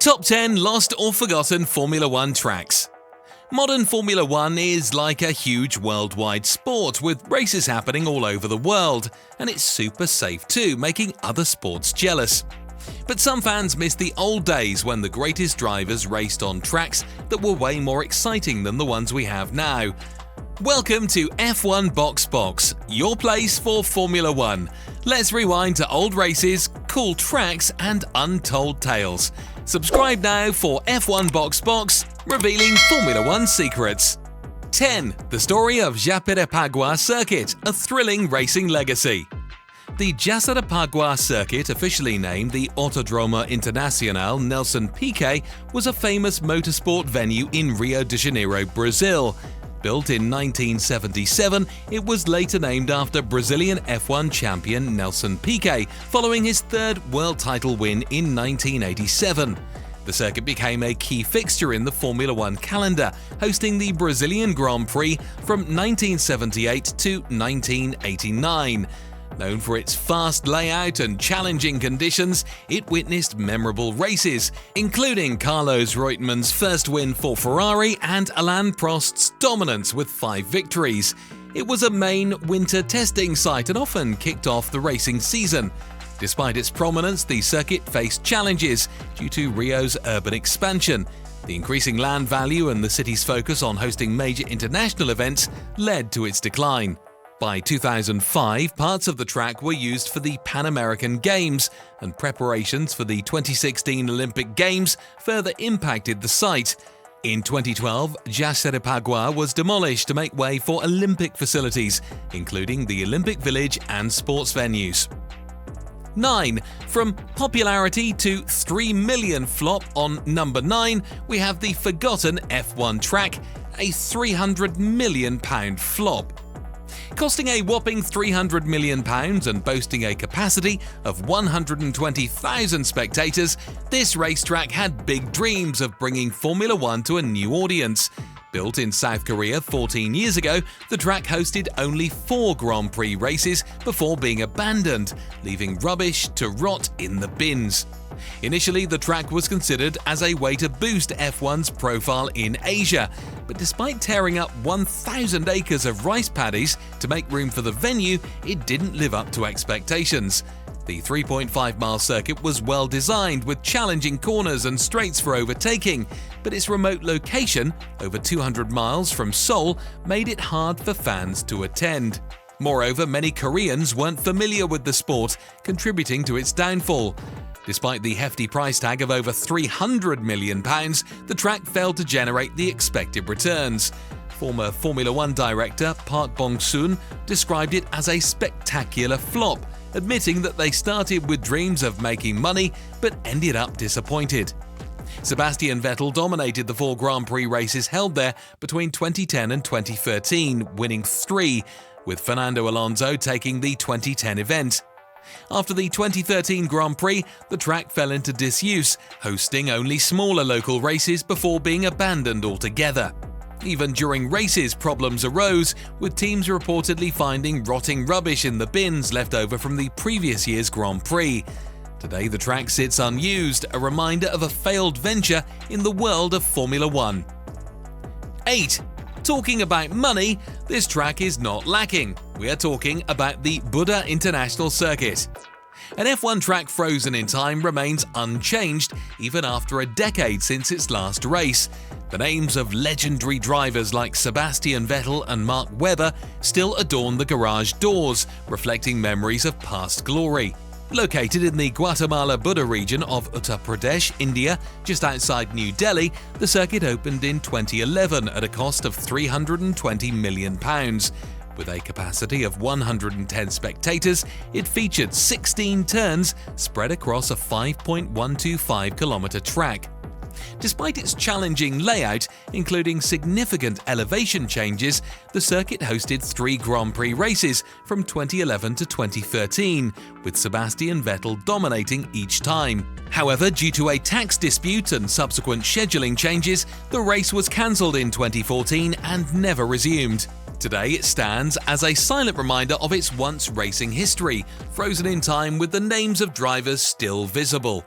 Top 10 Lost or Forgotten Formula One Tracks. Modern Formula One is like a huge worldwide sport with races happening all over the world, and it's super safe too, making other sports jealous. But some fans miss the old days when the greatest drivers raced on tracks that were way more exciting than the ones we have now. Welcome to F1 Box, your place for Formula One. Let's rewind to old races, cool tracks, and untold tales. Subscribe now for F1 Box, revealing Formula One secrets. 10. The story of Jacarepaguá Circuit, a thrilling racing legacy. The Jacarepaguá Circuit, officially named the Autódromo Internacional Nelson Piquet, was a famous motorsport venue in Rio de Janeiro, Brazil. Built in 1977, it was later named after Brazilian F1 champion Nelson Piquet, following his third world title win in 1987. The circuit became a key fixture in the Formula One calendar, hosting the Brazilian Grand Prix from 1978 to 1989. Known for its fast layout and challenging conditions, it witnessed memorable races, including Carlos Reutemann's first win for Ferrari and Alain Prost's dominance with 5 victories. It was a main winter testing site and often kicked off the racing season. Despite its prominence, the circuit faced challenges due to Rio's urban expansion. The increasing land value and the city's focus on hosting major international events led to its decline. By 2005, parts of the track were used for the Pan American Games, and preparations for the 2016 Olympic Games further impacted the site. In 2012, Jacarepaguá was demolished to make way for Olympic facilities, including the Olympic Village and sports venues. 9. From popularity to 3 million flop on number 9, we have the forgotten F1 track, a £300 million flop. Costing a whopping £300 million and boasting a capacity of 120,000 spectators, this racetrack had big dreams of bringing Formula One to a new audience. Built in South Korea 14 years ago, the track hosted only 4 Grand Prix races before being abandoned, leaving rubbish to rot in the bins. Initially, the track was considered as a way to boost F1's profile in Asia, but despite tearing up 1,000 acres of rice paddies to make room for the venue, it didn't live up to expectations. The 3.5-mile circuit was well designed with challenging corners and straights for overtaking, but its remote location, over 200 miles from Seoul, made it hard for fans to attend. Moreover, many Koreans weren't familiar with the sport, contributing to its downfall. Despite the hefty price tag of over £300 million, the track failed to generate the expected returns. Former Formula One director Park Bong-soon described it as a spectacular flop, admitting that they started with dreams of making money but ended up disappointed. Sebastian Vettel dominated the 4 Grand Prix races held there between 2010 and 2013, winning 3, with Fernando Alonso taking the 2010 event. After the 2013 Grand Prix, the track fell into disuse, hosting only smaller local races before being abandoned altogether. Even during races, problems arose, with teams reportedly finding rotting rubbish in the bins left over from the previous year's Grand Prix. Today, the track sits unused, a reminder of a failed venture in the world of Formula One. 8. Talking about money, this track is not lacking. We are talking about the Buddh International Circuit. An F1 track frozen in time remains unchanged even after a decade since its last race. The names of legendary drivers like Sebastian Vettel and Mark Webber still adorn the garage doors, reflecting memories of past glory. Located in the Guatemala Buddha region of Uttar Pradesh, India, just outside New Delhi, the circuit opened in 2011 at a cost of £320 million. With a capacity of 110 spectators, it featured 16 turns spread across a 5.125-kilometer track. Despite its challenging layout, including significant elevation changes, the circuit hosted 3 Grand Prix races from 2011 to 2013, with Sebastian Vettel dominating each time. However, due to a tax dispute and subsequent scheduling changes, the race was cancelled in 2014 and never resumed. Today, it stands as a silent reminder of its once racing history, frozen in time with the names of drivers still visible.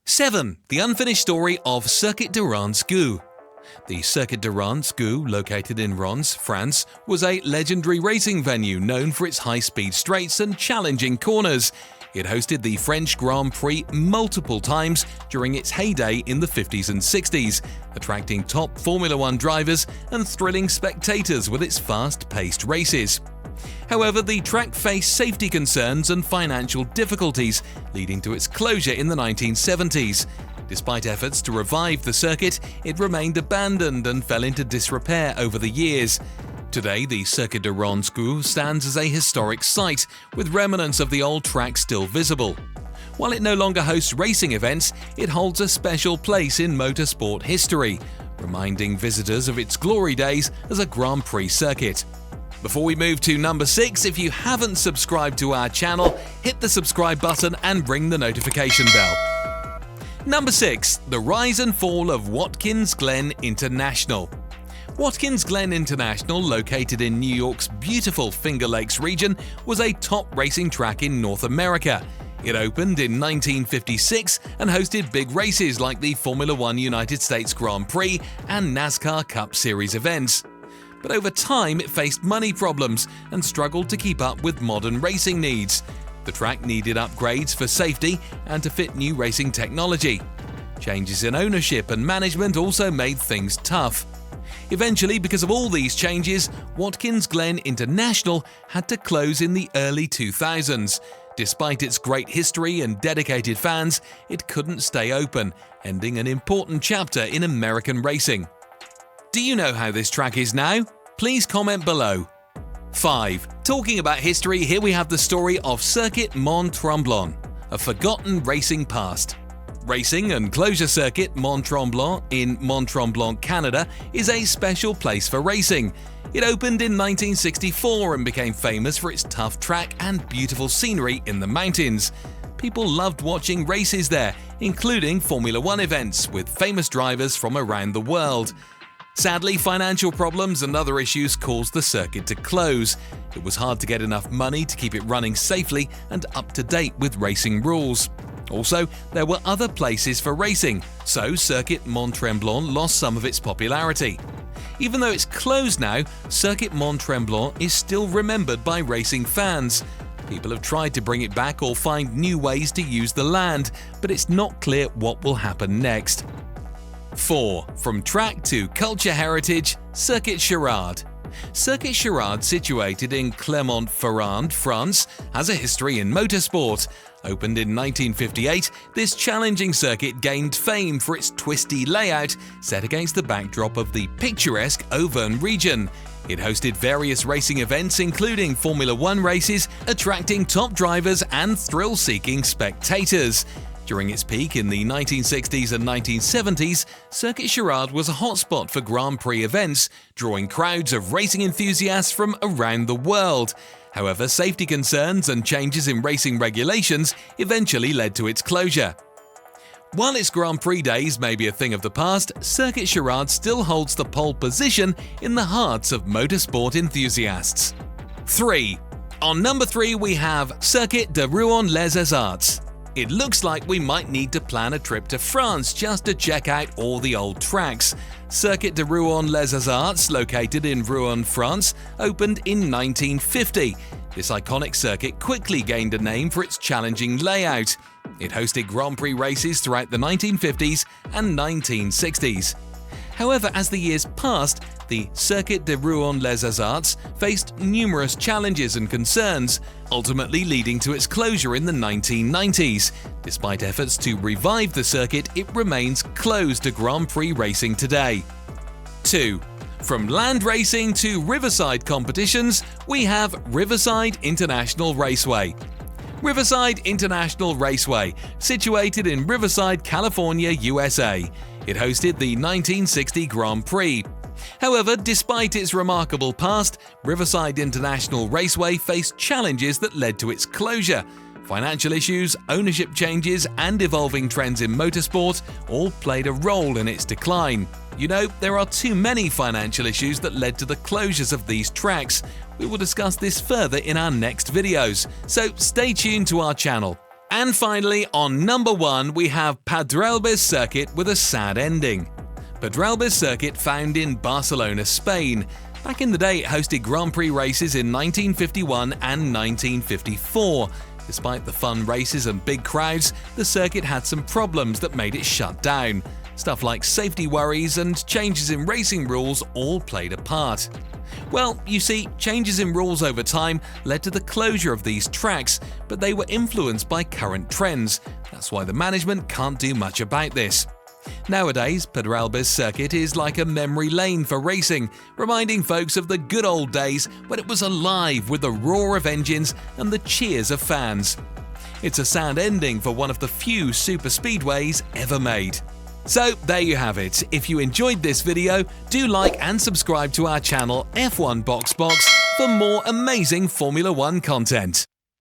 7. The unfinished story of Circuit de Rouen-Les-Essarts. The Circuit de Rouen-Les-Essarts, located in Reims, France, was a legendary racing venue known for its high-speed straights and challenging corners. It hosted the French Grand Prix multiple times during its heyday in the 50s and 60s, attracting top Formula One drivers and thrilling spectators with its fast-paced races. However, the track faced safety concerns and financial difficulties, leading to its closure in the 1970s. Despite efforts to revive the circuit, it remained abandoned and fell into disrepair over the years. Today, the Circuit de Rouen-Les-Essarts stands as a historic site, with remnants of the old track still visible. While it no longer hosts racing events, it holds a special place in motorsport history, reminding visitors of its glory days as a Grand Prix circuit. Before we move to number 6, if you haven't subscribed to our channel, hit the subscribe button and ring the notification bell. Number 6. The rise and fall of Watkins Glen International. Watkins Glen International, located in New York's beautiful Finger Lakes region, was a top racing track in North America. It opened in 1956 and hosted big races like the Formula One United States Grand Prix and NASCAR Cup Series events. But over time, it faced money problems and struggled to keep up with modern racing needs. The track needed upgrades for safety and to fit new racing technology. Changes in ownership and management also made things tough. Eventually, because of all these changes, Watkins Glen International had to close in the early 2000s. Despite its great history and dedicated fans, it couldn't stay open, ending an important chapter in American racing. Do you know how this track is now? Please comment below. 5. Talking about history, here we have the story of Circuit Mont-Tremblant, a forgotten racing past. Racing and closure circuit Mont-Tremblant in Mont-Tremblant, Canada, is a special place for racing. It opened in 1964 and became famous for its tough track and beautiful scenery in the mountains. People loved watching races there, including Formula One events with famous drivers from around the world. Sadly, financial problems and other issues caused the circuit to close. It was hard to get enough money to keep it running safely and up to date with racing rules. Also, there were other places for racing, so Circuit Mont-Tremblant lost some of its popularity. Even though it's closed now, Circuit Mont-Tremblant is still remembered by racing fans. People have tried to bring it back or find new ways to use the land, but it's not clear what will happen next. 4. From track to culture heritage, Circuit Charade. Circuit Charade, situated in Clermont-Ferrand, France, has a history in motorsport. Opened in 1958, this challenging circuit gained fame for its twisty layout set against the backdrop of the picturesque Auvergne region. It hosted various racing events including Formula One races, attracting top drivers and thrill-seeking spectators. During its peak in the 1960s and 1970s, Circuit Charade was a hotspot for Grand Prix events, drawing crowds of racing enthusiasts from around the world. However, safety concerns and changes in racing regulations eventually led to its closure. While its Grand Prix days may be a thing of the past, Circuit Charade still holds the pole position in the hearts of motorsport enthusiasts. 3. On number 3 we have Circuit de Rouen-Les-Essarts. It looks like we might need to plan a trip to France just to check out all the old tracks. Circuit de Rouen-Les-Essarts, located in Rouen, France, opened in 1950. This iconic circuit quickly gained a name for its challenging layout. It hosted Grand Prix races throughout the 1950s and 1960s. However, as the years passed, the Circuit de Rouen-Les-Essarts faced numerous challenges and concerns, ultimately leading to its closure in the 1990s. Despite efforts to revive the circuit, it remains closed to Grand Prix racing today. 2. From land racing to riverside competitions, we have Riverside International Raceway. Riverside International Raceway, situated in Riverside, California, USA. It hosted the 1960 Grand Prix. However, despite its remarkable past, Riverside International Raceway faced challenges that led to its closure. Financial issues, ownership changes, and evolving trends in motorsport all played a role in its decline. You know, there are too many financial issues that led to the closures of these tracks. We will discuss this further in our next videos, so stay tuned to our channel. And finally, on number 1, we have Pedralbes Circuit with a sad ending. Pedralbes Circuit, found in Barcelona, Spain. Back in the day, it hosted Grand Prix races in 1951 and 1954. Despite the fun races and big crowds, the circuit had some problems that made it shut down. Stuff like safety worries and changes in racing rules all played a part. Well, you see, changes in rules over time led to the closure of these tracks, but they were influenced by current trends. That's why the management can't do much about this. Nowadays, Pedralbes Circuit is like a memory lane for racing, reminding folks of the good old days when it was alive with the roar of engines and the cheers of fans. It's a sad ending for one of the few super speedways ever made. So there you have it. If you enjoyed this video, do like and subscribe to our channel F1 Box for more amazing Formula 1 content.